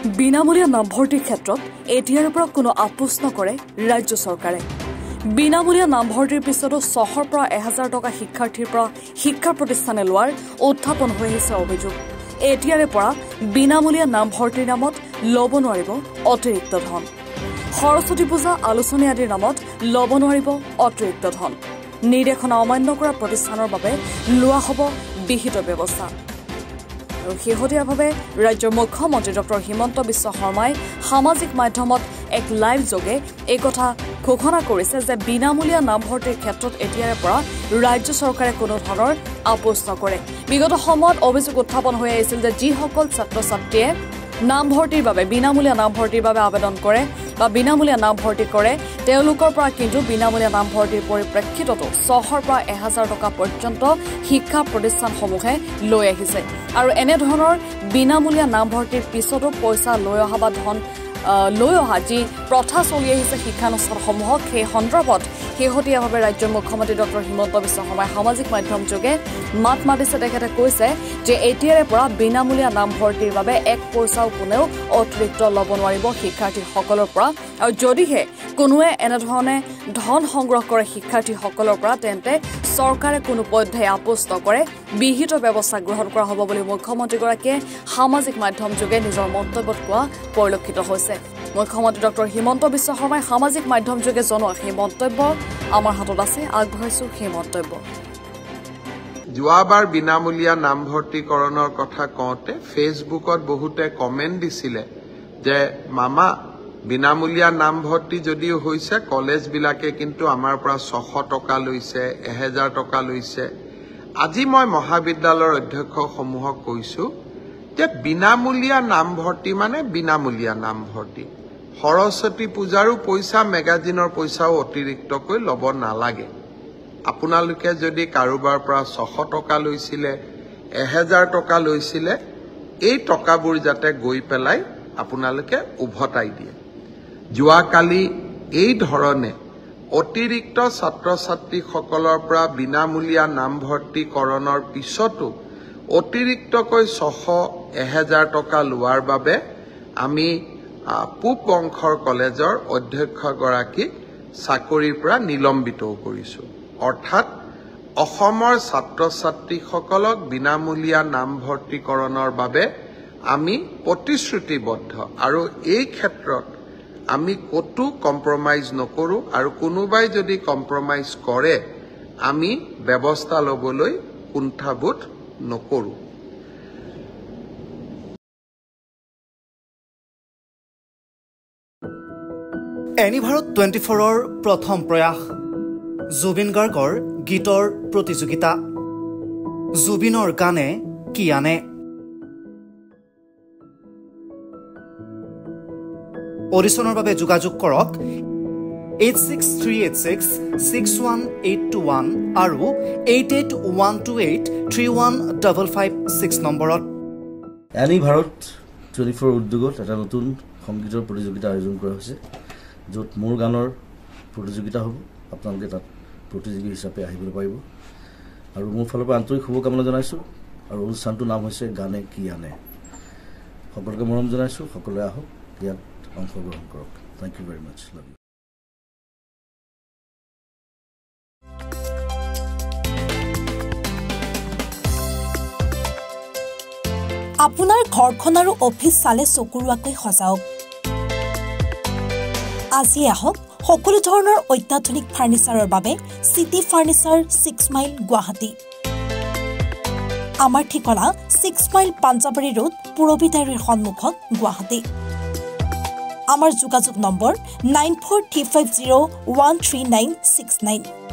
বিনামূলীয়া নামভৰ্তিৰ ক্ষেত্ৰত এতিয়াৰ পৰা কোনো আপোচ নকৰে ৰাজ্য চৰকাৰে। বিনামূলীয়া নামভৰ্তিৰ পিছতো 600 পৰা 1000 টকা শিক্ষাৰ্থীৰ পৰা শিক্ষা প্ৰতিষ্ঠানে লোৱাৰ উত্থাপন হৈ আহিছে অভিযোগ। এতিয়াৰে পৰা বিনামূলীয়া নামভৰ্তিৰ নামত ল'ব নোৱাৰিব অতিৰিক্ত ধন। সৰস্বতী পূজা আলোচনী আদিৰ নামত ল'ব নোৱাৰিব অতিৰিক্ত ধন। নিৰ্দেশনা অমান্য কৰা প্ৰতিষ্ঠানৰ বাবে লোৱা হ'ব বিহিত ব্যৱস্থা। আৰু শেহতীয়াভাৱে ৰাজ্যৰ মুখ্যমন্ত্ৰী ডক্টৰ হিমন্ত বিশ্ব শৰ্মাই সামাজিক মাধ্যমত এক লাইভ যোগে এই কথা ঘোষণা কৰিছে যে বিনামূলীয়া নামভৰ্তিৰ ক্ষেত্ৰত এতিয়াৰে পৰা ৰাজ্য চৰকাৰে কোনো ধৰণৰ আপোচ নকৰে। বিগত সময়ত অভিযোগ উত্থাপন হৈ আহিছিল যে যিসকল ছাত্ৰ ছাত্ৰীয়ে নামভৰ্তিৰ বাবে বিনামূলীয়া নামভৰ্তিৰ বাবে আবেদন কৰে বা বিনামূলীয়া নামভৰ্তি কৰে তেওঁলোকৰ পৰা কিন্তু বিনামূলীয়া নামভৰ্তিৰ পৰিপ্ৰেক্ষিততো 600 পৰা 1000 টকা পৰ্যন্ত শিক্ষা প্ৰতিষ্ঠানসমূহে লৈ আহিছে। আৰু এনেধৰণৰ বিনামূলীয়া নামভৰ্তিৰ পিছতো পইচা লৈ অহা বা ধন লৈ অহা যি প্ৰথা চলি আহিছে শিক্ষানুষ্ঠানসমূহক সেই সন্দৰ্ভত শেহতীয়াভাৱে ৰাজ্যৰ মুখ্যমন্ত্ৰী ডক্টৰ হিমন্ত বিশ্ব শৰ্মাই সামাজিক মাধ্যম যোগে মাত মাতিছে। তেখেতে কৈছে যে এতিয়াৰে পৰা বিনামূলীয়া নামভৰ্তিৰ বাবে এক পইচাও কোনেও অতিৰিক্ত ল'ব নোৱাৰিব শিক্ষাৰ্থীসকলৰ পৰা। আৰু যদিহে কোনোৱে এনেধৰণে ধন সংগ্ৰহ কৰে শিক্ষাৰ্থীসকলৰ পৰা তেন্তে চৰকাৰে কোনো পধ্যেই আপোচ নকৰে, বিহিত ব্যৱস্থা গ্ৰহণ কৰা হ'ব বুলি মুখ্যমন্ত্ৰীগৰাকীয়ে সামাজিক মাধ্যম যোগে নিজৰ মন্তব্যত কোৱা পৰিলক্ষিত হৈছে। মুখ্যমন্ত্ৰী ডক্টৰ হিমন্ত বিশ্ব শৰ্মাই সামাজিক মাধ্যম যোগে জনোৱা সেই মন্তব্য আমাৰ হাতত আছে, আগবঢ়াইছো সেই মন্তব্য। যোৱাবাৰ বিনামূলীয়া নামভৰ্তিকৰণৰ কথা কওঁতে ফেচবুকত বহুতে কমেণ্ট দিছিলে যে মামা বিনামূলীয়া নামভৰ্তি যদিও হৈছে কলেজবিলাকে কিন্তু আমাৰ পৰা 600 টকা লৈছে, 1000 টকা লৈছে। আজি মই মহাবিদ্যালয়ৰ অধ্যক্ষসমূহক কৈছো যে বিনামূলীয়া নামভৰ্তি মানে বিনামূলীয়া নামভৰ্তি। সৰস্বতী পূজাৰো পইচা, মেগাজিনৰ পইচাও অতিৰিক্তকৈ ল'ব নালাগে। আপোনালোকে যদি কাৰোবাৰ পৰা 600 টকা লৈছিলে, 1000 টকা লৈছিলে, এই টকাবোৰ যাতে গৈ পেলাই আপোনালোকে উভতাই দিয়ে। যোৱাকালি এই ধৰণে অতিৰিক্ত ছাত্ৰ ছাত্ৰীসকলৰ পৰা বিনামূলীয়া নামভৰ্তিকৰণৰ পিছতো অতিৰিক্তকৈ 600-1000 টকা লোৱাৰ বাবে আমি পূব বংশৰ কলেজৰ অধ্যক্ষগৰাকীক চাকৰিৰ পৰা নিলম্বিতও কৰিছোঁ। অৰ্থাৎ অসমৰ ছাত্ৰ ছাত্ৰীসকলক বিনামূলীয়া নামভৰ্তিকৰণৰ বাবে আমি প্ৰতিশ্ৰুতিবদ্ধ আৰু এই ক্ষেত্ৰত আমি কতো কম্প্ৰমাইজ নকৰোঁ আৰু কোনোবাই যদি কম্প্ৰমাইজ কৰে আমি ব্যৱস্থা ল'বলৈ কুণ্ঠাবোধ নকৰোঁ। এনিভাৰত 24ৰ প্ৰথম প্ৰয়াস জুবিন গাৰ্গৰ গীতৰ প্ৰতিযোগিতা। জুবিনৰ গানে কি আনে। অডিশ্যনৰ বাবে যোগাযোগ কৰক 8638661821 আৰু 8812831556 নম্বৰত। এনিভাৰত 24 উদ্যোগত এটা নতুন সংগীতৰ প্ৰতিযোগিতা আয়োজন কৰা হৈছে, য'ত মোৰ গানৰ প্ৰতিযোগিতা হ'ব। আপোনালোকে তাত প্ৰতিযোগী হিচাপে আহিবলৈ পাৰিব আৰু মোৰ ফালৰ পৰা আন্তৰিক শুভকামনা জনাইছোঁ। আৰু অনুষ্ঠানটোৰ নাম হৈছে গানে কি আনে। সকলোকে মৰম জনাইছোঁ, সকলোৱে আহক, ইয়াত অংশগ্ৰহণ কৰক। Thank you very much. Love you. আপোনাৰ ঘৰখন আৰু অফিচ চালে চকুৰোৱাকৈ সজাওক। আজি আহক সকলো ধৰণৰ অত্যাধুনিক ফাৰ্নিচাৰৰ বাবে চিটি ফাৰ্নিচাৰ 6 মাইল গুৱাহাটী। আমাৰ ঠিকনা 6 মাইল পাঞ্জাবাৰী ৰোড, পুৰবিতাৰীৰ সন্মুখত, গুৱাহাটী। আমাৰ যোগাযোগ নম্বৰ 9435013969।